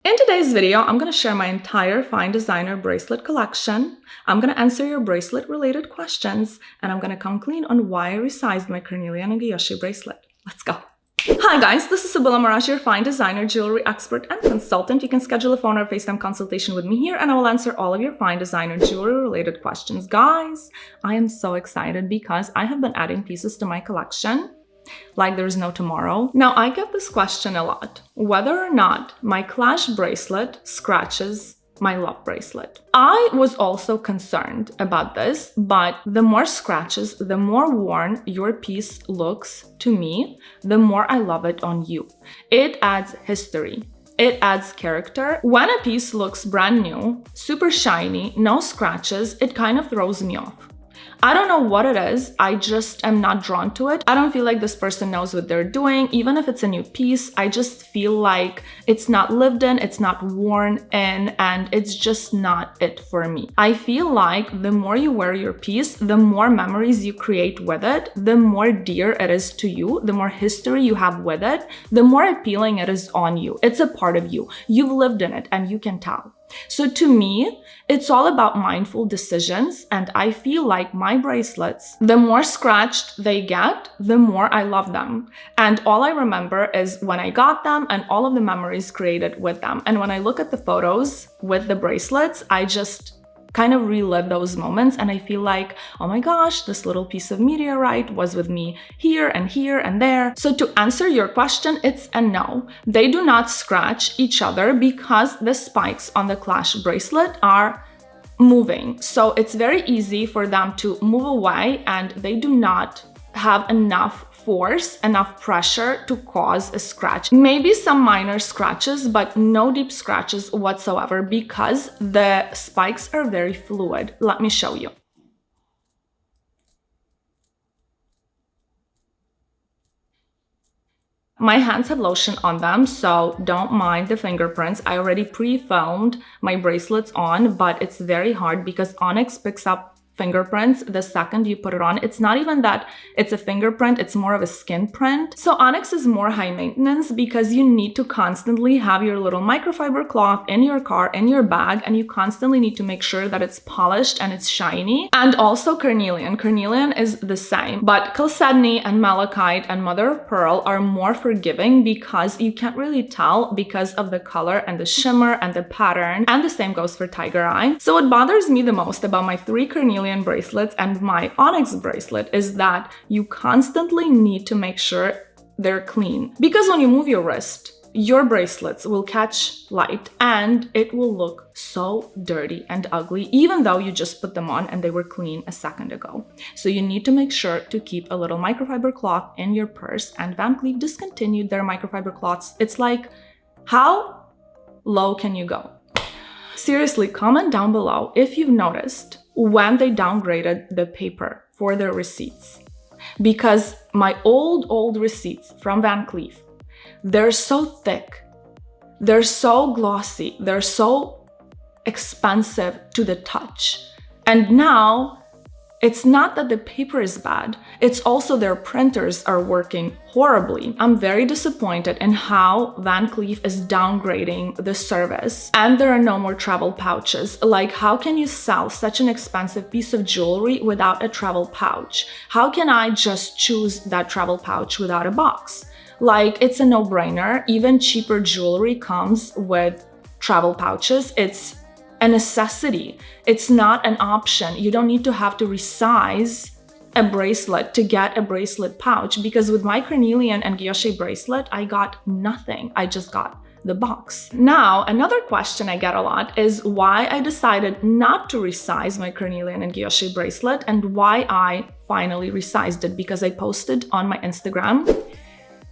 In today's video, I'm going to share my entire fine designer bracelet collection. I'm going to answer your bracelet related questions, and I'm going to come clean on why I resized my carnelian and guilloche bracelet. Let's go. Hi guys, this is Sabila Maraj, your fine designer, jewelry expert, and consultant. You can schedule a phone or FaceTime consultation with me here, and I will answer all of your fine designer jewelry related questions. Guys, I am so excited because I have been adding pieces to my collection like there's no tomorrow. Now, I get this question a lot, whether or not my clash bracelet scratches my love bracelet. I was also concerned about this, but the more scratches, the more worn your piece looks to me, the more I love it on you. It adds history. It adds character. When a piece looks brand new, super shiny, no scratches, it kind of throws me off. I don't know what it is, I just am not drawn to it. I don't feel like this person knows what they're doing. Even if it's a new piece, I just feel like it's not lived in, it's not worn in, and it's just not it for me. I feel like the more you wear your piece, the more memories you create with it, the more dear it is to you, the more history you have with it, the more appealing it is on you. It's a part of you. You've lived in it and you can tell. So to me, it's all about mindful decisions, and I feel like my bracelets, the more scratched they get, the more I love them. And all I remember is when I got them and all of the memories created with them. And when I look at the photos with the bracelets, I just kind of relive those moments, and I feel like, oh my gosh, this little piece of meteorite was with me here and there. So to answer your question, it's a no. They do not scratch each other because the spikes on the clash bracelet are moving. So it's very easy for them to move away, and they do not have enough force, enough pressure to cause a scratch. Maybe some minor scratches, but no deep scratches whatsoever because the spikes are very fluid. Let me show you. My hands have lotion on them, so don't mind the fingerprints. I already pre-filmed my bracelets on, but it's very hard because Onyx picks up fingerprints the second you put it on. It's not even that it's a fingerprint, it's more of a skin print. So Onyx is more high maintenance because you need to constantly have your little microfiber cloth in your car, in your bag, and you constantly need to make sure that it's polished and it's shiny. And also carnelian. Carnelian is the same, but chalcedony and malachite and mother of pearl are more forgiving because you can't really tell because of the color and the shimmer and the pattern, and the same goes for tiger eye. So what bothers me the most about my 3 carnelian bracelets and my onyx bracelet is that you constantly need to make sure they're clean, because when you move your wrist, your bracelets will catch light and it will look so dirty and ugly, even though you just put them on and they were clean a second ago. So you need to make sure to keep a little microfiber cloth in your purse, and Van Cleef discontinued their microfiber cloths. It's like, how low can you go? Seriously, comment down below if you've noticed when they downgraded the paper for their receipts. Because my old receipts from Van Cleef, they're so thick, they're so glossy, they're so expensive to the touch. And now, it's not that the paper is bad, it's also their printers are working horribly. I'm very disappointed in how Van Cleef is downgrading the service, and there are no more travel pouches. Like, how can you sell such an expensive piece of jewelry without a travel pouch? How can I just choose that travel pouch without a box? Like, it's a no-brainer. Even cheaper jewelry comes with travel pouches. It's a necessity. It's not an option. You don't need to have to resize a bracelet to get a bracelet pouch, because with my carnelian and guilloche bracelet, I got nothing. I just got the box. Now, another question I get a lot is why I decided not to resize my carnelian and guilloche bracelet, and why I finally resized it, because I posted on my Instagram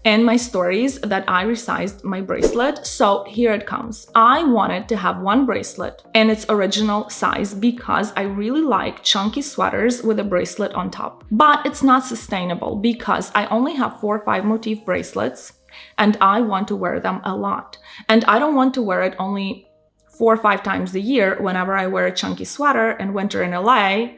in my stories that I resized my bracelet. So here it comes. I wanted to have one bracelet in its original size because I really like chunky sweaters with a bracelet on top. But it's not sustainable because I only have 4 or 5 motif bracelets and I want to wear them a lot. And I don't want to wear it only 4 or 5 times a year whenever I wear a chunky sweater in winter in LA.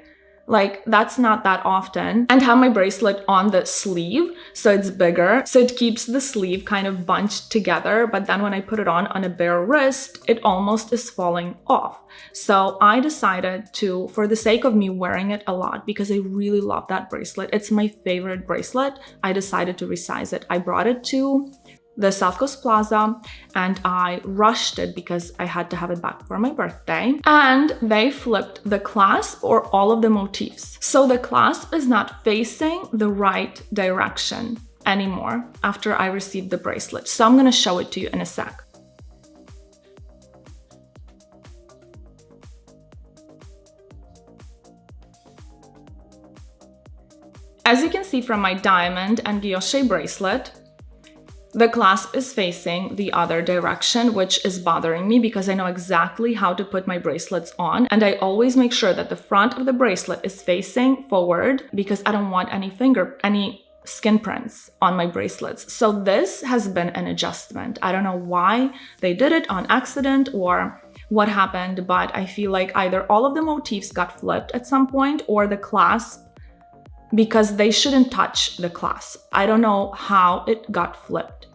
Like, that's not that often. And have my bracelet on the sleeve, so it's bigger. So it keeps the sleeve kind of bunched together. But then when I put it on a bare wrist, it almost is falling off. So I decided to, for the sake of me wearing it a lot, because I really love that bracelet, it's my favorite bracelet, I decided to resize it. I brought it to the South Coast Plaza and I rushed it because I had to have it back for my birthday. And they flipped the clasp or all of the motifs. So the clasp is not facing the right direction anymore after I received the bracelet. So I'm gonna show it to you in a sec. As you can see from my diamond and guilloche bracelet, the clasp is facing the other direction, which is bothering me because I know exactly how to put my bracelets on. And I always make sure that the front of the bracelet is facing forward because I don't want any skin prints on my bracelets. So this has been an adjustment. I don't know why they did it on accident or what happened, but I feel like either all of the motifs got flipped at some point or the clasp, because they shouldn't touch the clasp. I don't know how it got flipped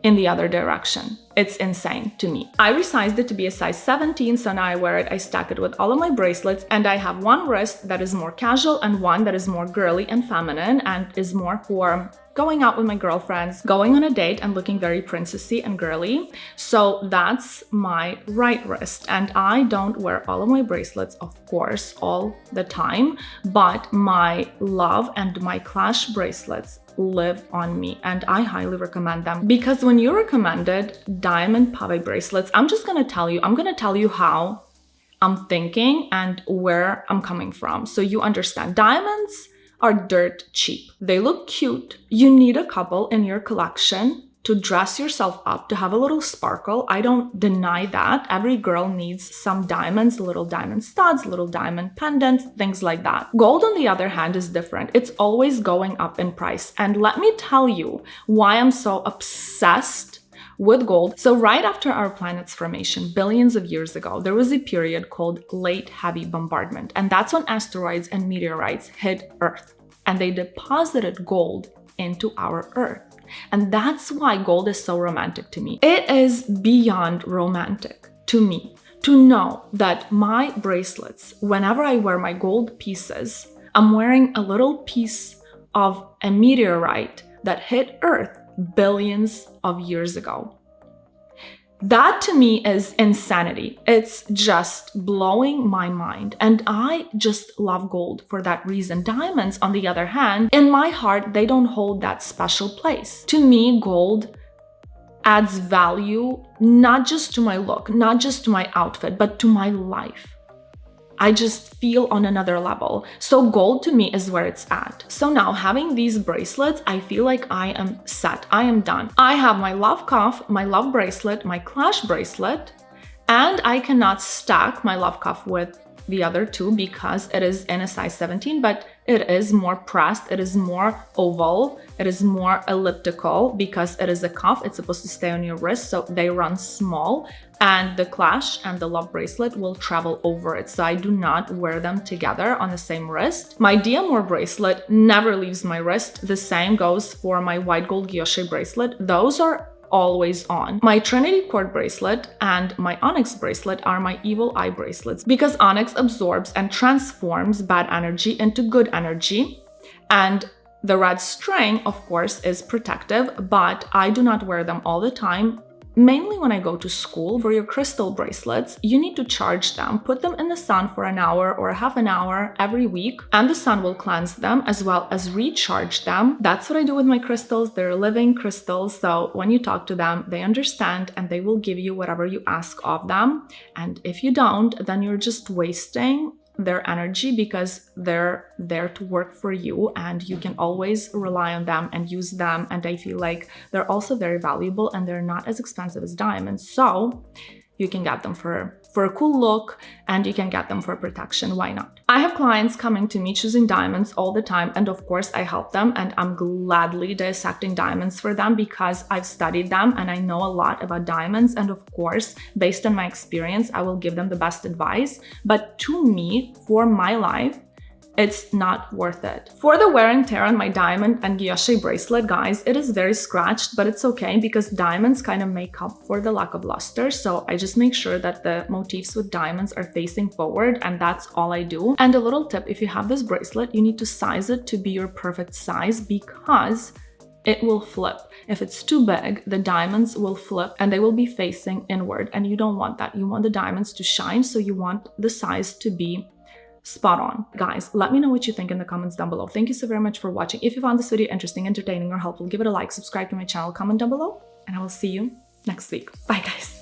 in the other direction. It's insane to me. I resized it to be a size 17, so now I wear it, I stack it with all of my bracelets, and I have one wrist that is more casual and one that is more girly and feminine and is more for going out with my girlfriends, going on a date and looking very princessy and girly. So that's my right wrist. And I don't wear all of my bracelets, of course, all the time, but my love and my clash bracelets live on me and I highly recommend them. Because when you recommended diamond pave bracelets, I'm gonna tell you how I'm thinking and where I'm coming from, so you understand. Diamonds are dirt cheap. They look cute. You need a couple in your collection to dress yourself up, to have a little sparkle. I don't deny that. Every girl needs some diamonds, little diamond studs, little diamond pendants, things like that. Gold, on the other hand, is different. It's always going up in price. And let me tell you why I'm so obsessed with gold. So right after our planet's formation, billions of years ago, there was a period called late heavy bombardment. And that's when asteroids and meteorites hit Earth and they deposited gold into our Earth. And that's why gold is so romantic to me. It is beyond romantic to me to know that my bracelets, whenever I wear my gold pieces, I'm wearing a little piece of a meteorite that hit Earth billions of years ago. That to me is insanity. It's just blowing my mind. And I just love gold for that reason. Diamonds, on the other hand, in my heart, they don't hold that special place. To me, gold adds value not just to my look, not just to my outfit, but to my life. I just feel on another level. So gold to me is where it's at. So now having these bracelets, I feel like I am set. I am done. I have my love cuff, my love bracelet, my clash bracelet, and I cannot stack my love cuff with the other two because it is in a size 17, but it is more pressed, it is more oval, it is more elliptical because it is a cuff. It's supposed to stay on your wrist, so they run small, and the clash and the love bracelet will travel over it, so I do not wear them together on the same wrist. My Diamore bracelet never leaves my wrist. The same goes for my white gold guilloche bracelet. Those are always on. My Trinity cord bracelet and my onyx bracelet are my evil eye bracelets because onyx absorbs and transforms bad energy into good energy. And the red string, of course, is protective, but I do not wear them all the time. Mainly when I go to school. For your crystal bracelets, you need to charge them, put them in the sun for an hour or half an hour every week, and the sun will cleanse them as well as recharge them. That's what I do with my crystals. They're living crystals, so when you talk to them, they understand and they will give you whatever you ask of them. And if you don't, then you're just wasting their energy because they're there to work for you and you can always rely on them and use them. And I feel like they're also very valuable and they're not as expensive as diamonds. So you can get them for a cool look and you can get them for protection. Why not? I have clients coming to me choosing diamonds all the time, and of course I help them and I'm gladly dissecting diamonds for them because I've studied them and I know a lot about diamonds, and of course based on my experience I will give them the best advice. But to me, for my life, it's not worth it. For the wear and tear on my diamond and guilloche bracelet, guys, it is very scratched, but it's okay because diamonds kind of make up for the lack of luster. So I just make sure that the motifs with diamonds are facing forward, and that's all I do. And a little tip, if you have this bracelet, you need to size it to be your perfect size because it will flip. If it's too big, the diamonds will flip and they will be facing inward, and you don't want that. You want the diamonds to shine, so you want the size to be spot on. Guys, let me know what you think in the comments down below. Thank you so very much for watching. If you found this video interesting, entertaining, or helpful, give it a like, subscribe to my channel, comment down below, and I will see you next week. Bye, guys.